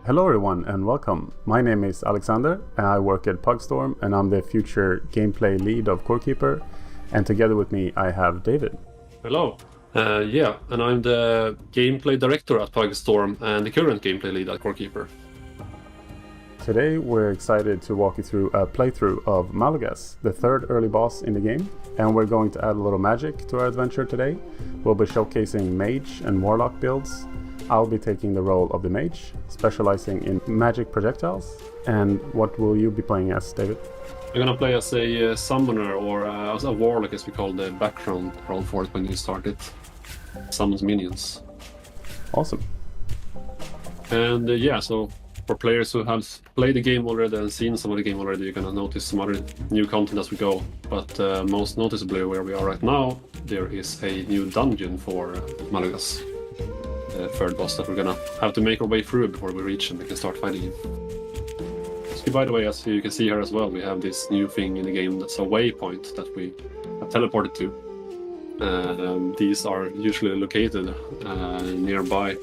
Hello everyone and welcome. My name is Alexander and I work at Pugstorm and I'm the future gameplay lead of Corekeeper, and together with me I have David. Hello. And I'm the gameplay director at Pugstorm and the current gameplay lead at Corekeeper. Today we're excited to walk you through a playthrough of Malagas, the third early boss in the game, and we're going to add a little magic to our adventure today. We'll be showcasing mage and warlock builds. I'll be taking the role of the mage, specializing in magic projectiles. And what will you be playing as, David? I'm gonna play as a summoner, or as a warlock, as we call the background role for it when you start it. Summons minions. Awesome. And so for players who have played the game already and seen some of the game already, you're gonna notice some other new content as we go. But most noticeably, where we are right now, there is a new dungeon for Malagas. The third boss that we're gonna have to make our way through before we reach and we can start fighting him. So by the way, as you can see here as well, we have this new thing in the game that's a waypoint that we have teleported to. These are usually located nearby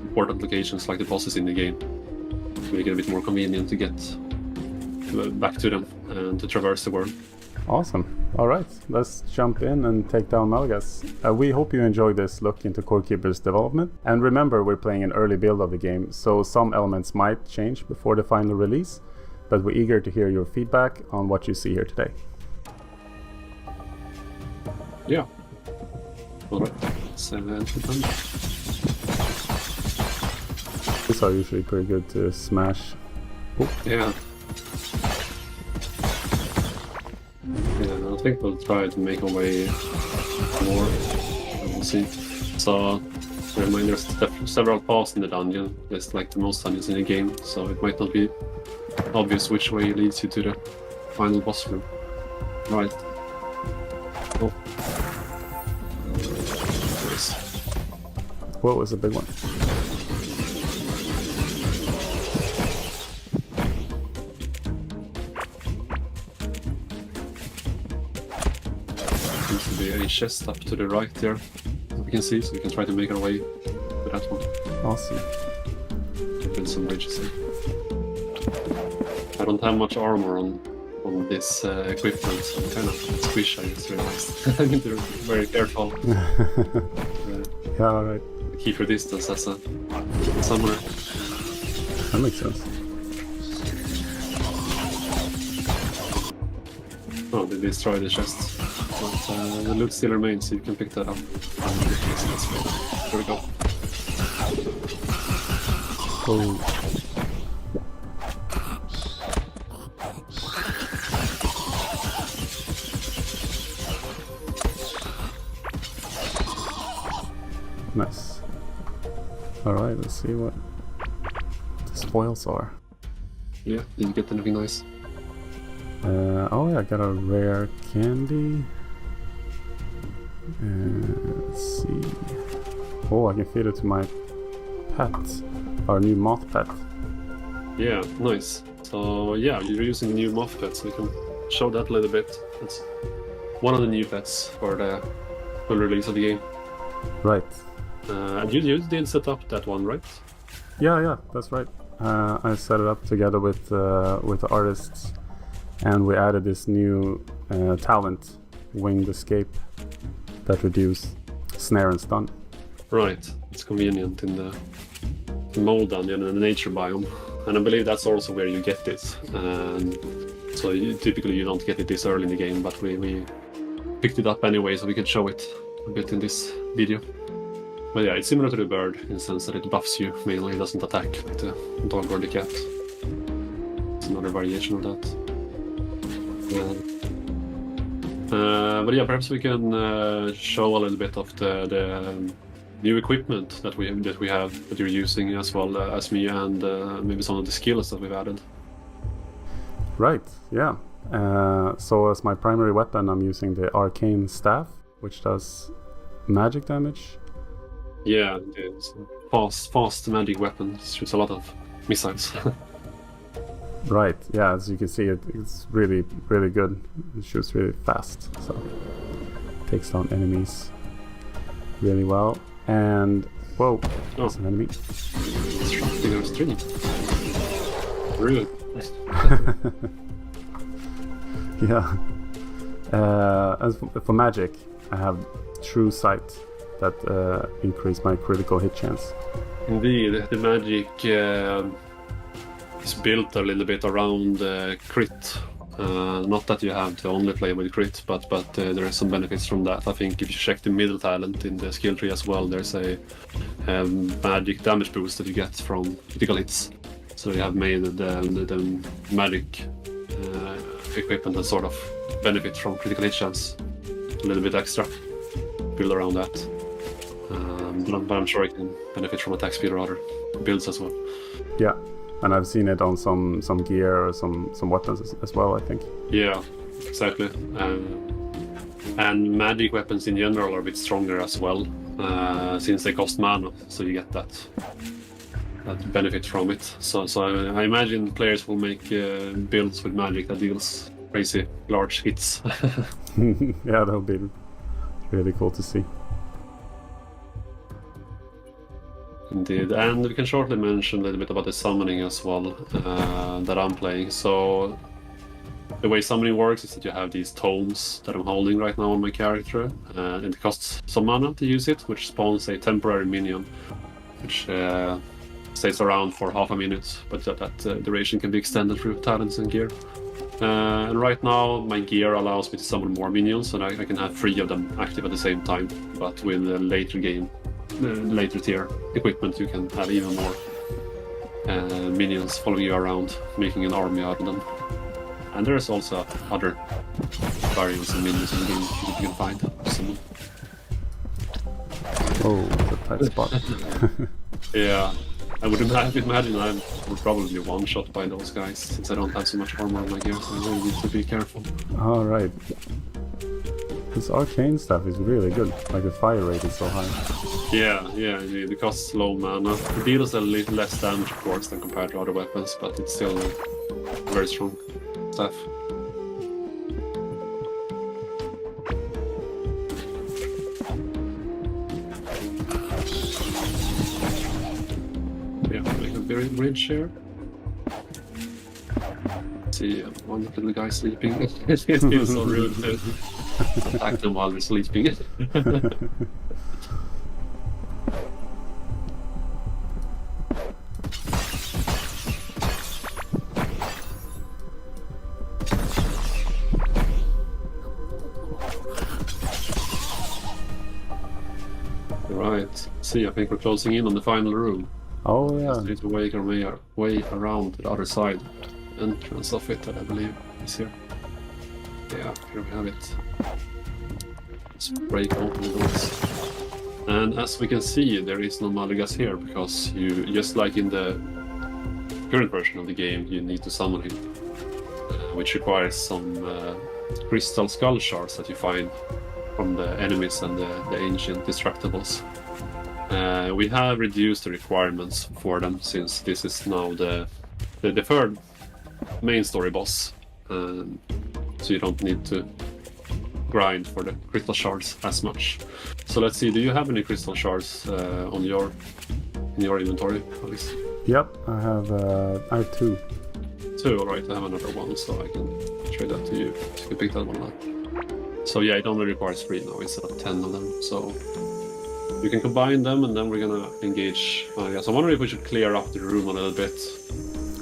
important locations like the bosses in the game, to make it a bit more convenient to get back to them and to traverse the world. Awesome. Alright, let's jump in and take down Malagas. We hope you enjoy this look into Corekeeper's development. And remember, we're playing an early build of the game, so some elements might change before the final release, but we're eager to hear your feedback on what you see here today. Yeah. Alright, let's enter them. These are usually pretty good to smash. Yeah. I think we'll try to make our way more, and we'll see. So, remind there's several paths in the dungeon. There's like the most dungeons in the game, so it might not be obvious which way leads you to the final boss room. Right. Oh. Nice. Whoa, it's a big one. A chest up to the right there, we can see, so we can try to make our way to that one. Awesome. Build some bridges here. I don't have much armor on this equipment, so I'm kind of squish, I just realized. I need to be very careful. Yeah, alright. Keep your distance as a summoner. That makes sense. Oh, they destroyed the chest. But the loot still remains, so you can pick that up. There we go. Oh. Nice. Alright, let's see what the spoils are. Yeah, did you get anything nice? Oh yeah, I got a rare candy. Let's see. Oh, I can feed it to my pet. Our new moth pet. Yeah, nice. So yeah, you're using the new moth pet, so we can show that a little bit. It's one of the new pets for the full release of the game. Right. You did set up that one, right? Yeah, that's right. I set it up together with the artists, and we added this new talent, Winged Escape, that reduce snare and stun. Right, it's convenient in the mold dungeon and the nature biome, and I believe that's also where you get it. And so typically you don't get it this early in the game, but we picked it up anyway, so we can show it a bit in this video. But yeah, it's similar to the bird in the sense that it buffs you mainly. It doesn't attack like the dog or the cat. It's another variation of that. But yeah, perhaps we can show a little bit of the new equipment that we have that you're using, as well as me, and maybe some of the skills that we've added. Right, yeah. So as my primary weapon, I'm using the arcane staff, which does magic damage. Yeah, it's a fast magic weapon. It shoots a lot of missiles. Right, yeah, as you can see, it's really, really good. It shoots really fast, so takes down enemies really well. And Whoa, that's an enemy. It's our stream. Rude. Yeah. As for magic, I have true sight that increase my critical hit chance. Indeed, the magic is built a little bit around crit. Not that you have to only play with crit, but there are some benefits from that. I think if you check the middle talent in the skill tree as well, there's a magic damage boost that you get from critical hits. So you have made the magic equipment that sort of benefit from critical hit chance a little bit extra. Build around that. But I'm sure it can benefit from attack speed or other builds as well. Yeah, and I've seen it on some gear or some weapons as well, I think. Yeah, exactly. And magic weapons in general are a bit stronger as well, since they cost mana, so you get that benefit from it. So I imagine players will make builds with magic that deals crazy large hits. Yeah, that would be really cool to see. Indeed, and we can shortly mention a little bit about the summoning as well that I'm playing. So the way summoning works is that you have these tomes that I'm holding right now on my character, and it costs some mana to use it, which spawns a temporary minion, which stays around for half a minute, but that duration can be extended through talents and gear. And right now my gear allows me to summon more minions, and I can have 3 of them active at the same time, but with a later tier equipment you can have even more minions following you around, making an army out of them. And there's also other variants of minions in the game that you can find. Oh, the tight spot. Yeah, I would imagine I would probably be one-shot by those guys, since I don't have so much armor on my gear, so I really need to be careful. Alright. This arcane stuff is really good, like the fire rate is so high. Yeah, it costs low mana. It deals a little less damage, of course, than compared to other weapons, but it's still very strong stuff. Yeah, make a very bridge here. See, one little guy sleeping. It feels so rude to attack them while they're sleeping. Right. See, I think we're closing in on the final room. Oh yeah. Just need to wake our way around to the other side. Entrance of it, I believe, is here. Yeah, here we have it. Let's break open the doors. And as we can see, there is no Malagas here, because you, just like in the current version of the game, you need to summon him, which requires some crystal skull shards that you find from the enemies and the ancient destructibles. We have reduced the requirements for them, since this is now the third main story boss, so you don't need to grind for the crystal shards as much. So let's see, do you have any crystal shards in your inventory, Alex? Yep, I have 2. 2, alright, I have another one, so I can trade that to you. So you can pick that one up. So yeah, it only requires 3 now instead of 10 of them, so you can combine them, and then we're gonna engage. Yeah, so I'm wondering if we should clear up the room a little bit.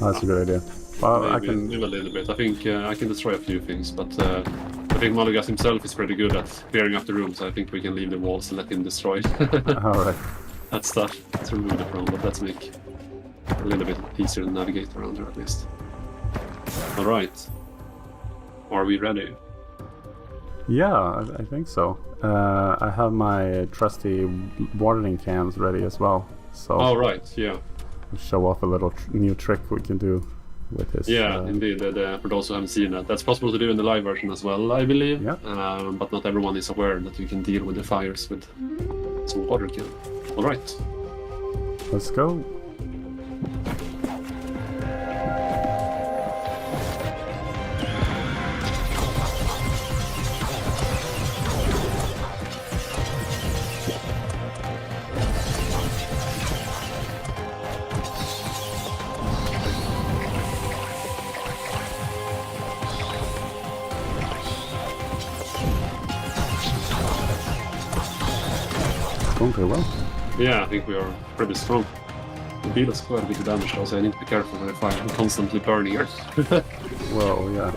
Oh, that's a good idea. Well, Maybe I can move a little bit. I think I can destroy a few things, but I think Malagas himself is pretty good at clearing up the room, so I think we can leave the walls and let him destroy Alright. that stuff to remove it from, but let's make it a little bit easier to navigate around here at least. Alright. Are we ready? Yeah, I think so. I have my trusty watering cans ready as well. So Oh, right, yeah. show off a little new trick we can do with this. Yeah, indeed. For those who haven't seen that, that's possible to do in the live version as well, I believe. Yeah. But not everyone is aware that you can deal with the fires with some water can. Alright. Let's go. doing pretty well. Yeah, I think we are pretty strong. The beat us quite a bit of damage though, so I need to be careful if I'm constantly burning here. Well, yeah.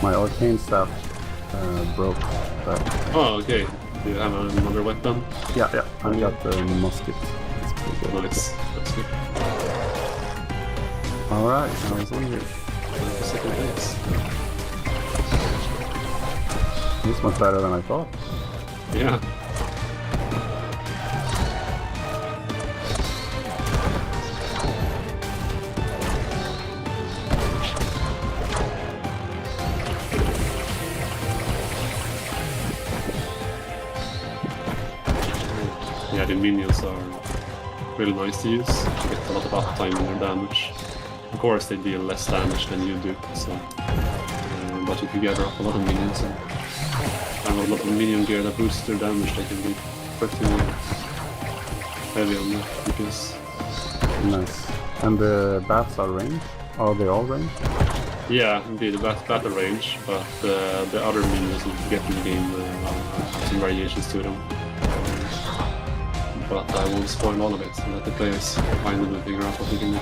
My arcane staff broke, but Oh, okay. Do you have another weapon? yeah, I got the musket. It's pretty good. Nice. That's good. Alright, I was leaving. The second place. This one's better than I thought. Yeah. Yeah, the minions are really nice to use. You get a lot of uptime in their damage. Of course, they deal less damage than you do, so. But if you gather up a lot of minions and have a lot of minion gear that boosts their damage, they can be pretty heavy on the DPS. Nice. And the bats are ranged? Are they all ranged? Yeah, indeed, the battle range, but the other minions that you get in the game have some variations to them. But I won't spoil all of it, so let the players find them and figure out what they can do.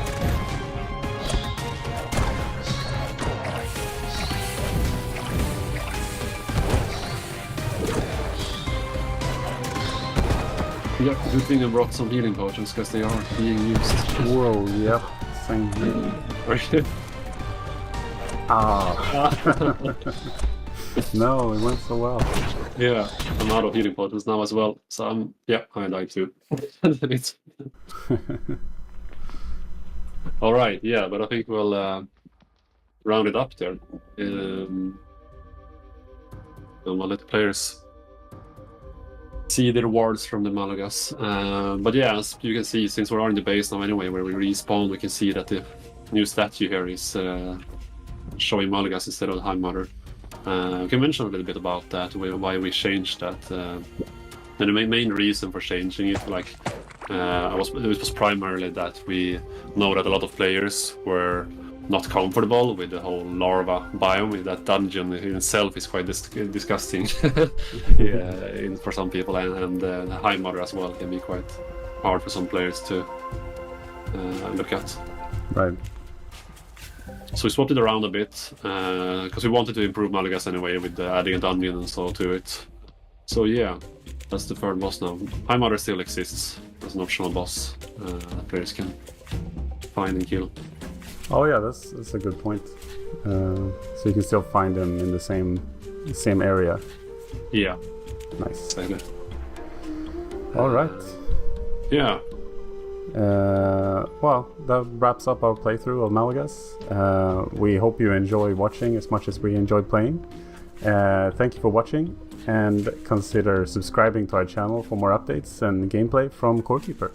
Yeah, good thing I brought some healing potions, because they are being used. Whoa, yep. Same here. Okay. Ah. No, it went so well. Yeah, I'm out of healing potions now as well, so I died too. Alright, yeah, but I think we'll round it up there. And we'll let the players see the rewards from the Malagas. But yeah, as you can see, since we're in the base now anyway, where we respawn, we can see that the new statue here is showing Malagas instead of the High Mother. We can mention a little bit about that, why we changed that. And the main reason for changing it, it was primarily that we know that a lot of players were not comfortable with the whole larva biome. That dungeon in itself is quite disgusting for some people, and the High Mother as well can be quite hard for some players to look at. Right. So we swapped it around a bit, because we wanted to improve Malagas anyway, with adding a dungeon and so to it. So yeah, that's the third boss now. High Mother still exists as an optional boss that players can find and kill. Oh yeah, that's a good point. So you can still find them in the same area. Yeah. Nice. Exactly. All right. Yeah. Well, that wraps up our playthrough of Malagas. We hope you enjoy watching as much as we enjoyed playing. Thank you for watching, and consider subscribing to our channel for more updates and gameplay from Core Keeper.